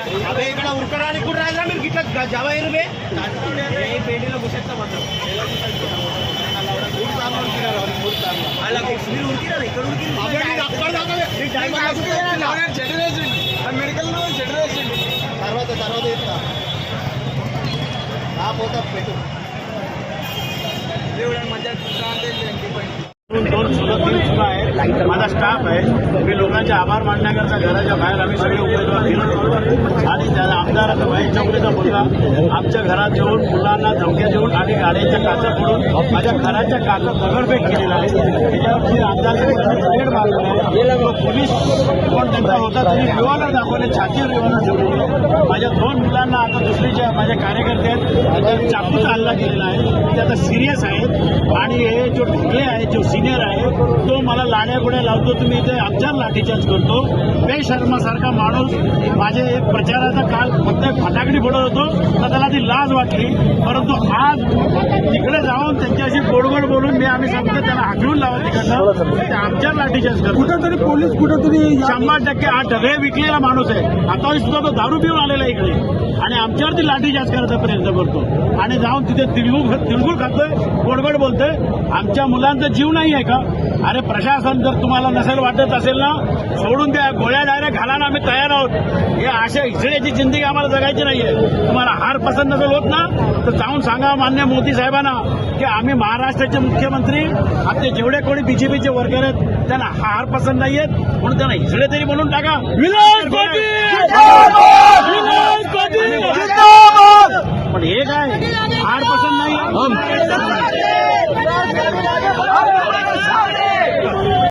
अबे इकडे उरकर आणि कुठं राहिला मी घेतलं जावा रे बे पेडीला घुसायचा मात्र मेडिकल सर्वात येत का हा पोहतात पेटून मजा दोन तीन सुद्धा आहे. माझा स्टाफ आहे. मी लोकांचे आभार मानण्याकरता घराच्या बाहेर आम्ही सगळे उमेदवार फिरतो आणि त्याला आमदार महेश चौगलेचा मुलगा आमच्या घरात येऊन मुलांना धमक्या देऊन आणि गाड्यांच्या काचा फोडून माझ्या घराच्या काचा दगडफेक केलेला आहे. त्याच्यावरती आमदार मारलेला आहे. पोलीस कोण त्यांचा होता त्यांनी रिव्हॉल्वर दाखवले, छातीवर रिव्हॉल्वर ठेवले. माझ्या दोन मुलांना आता दुसरीच्या माझ्या कार्यकर्ते आहेत त्याच्यावर चाकूचा हल्ला केलेला आहे. ते आता सिरियस आहेत आणि हे जो ढोकले आहे जो सिनियर आहे तो मला लाड्या गोड्या लावतो, तुम्ही इथे आमच्यावर लाठीचार्ज करतो. बेशर्मासारखा माणूस माझे प्रचाराचा काल फक्त फटाकडी फोडत होतो तर त्याला ती लाज वाटली, परंतु आज तिकडे जाऊन त्यांच्याशी गोडगोड बोलून मी आम्ही सांगतो त्याला हाकलून लावा तिकडनं, ते आमच्यावर लाठीचार्ज करतो. कुठेतरी पोलीस कुठेतरी 100% हा ढगे विकलेला माणूस आहे. आता सुद्धा तो दारू पिऊन आलेला इकडे आणि आमच्यावरती लाठीचार्ज करायचा प्रयत्न करतो आणि जाऊन तिथे तिळगुळ खातोय, गोडगोड बोलतोय. आमच्या मुलांचा जीव नाही आहे का? अरे प्रशासन जर तुम्हाला नसेल वाटत असेल ना सोडून द्या, गोळ्या डायरेक्ट घाला ना, आम्ही तयार आहोत. हे अशा हिजड्याची जिंदगी आम्हाला जगायची नाहीये. तुम्हाला हार पसंत नसेल होत ना तर जाऊन सांगा मान्य मोदी साहेबांना की आम्ही महाराष्ट्राचे मुख्यमंत्री, आपले जेवढे कोणी बीजेपीचे वर्कर आहेत त्यांना हार पसंत नाहीयेत म्हणून त्यांना हिजडे तरी म्हणून टाका. पण हे काय हार पसंत नाही.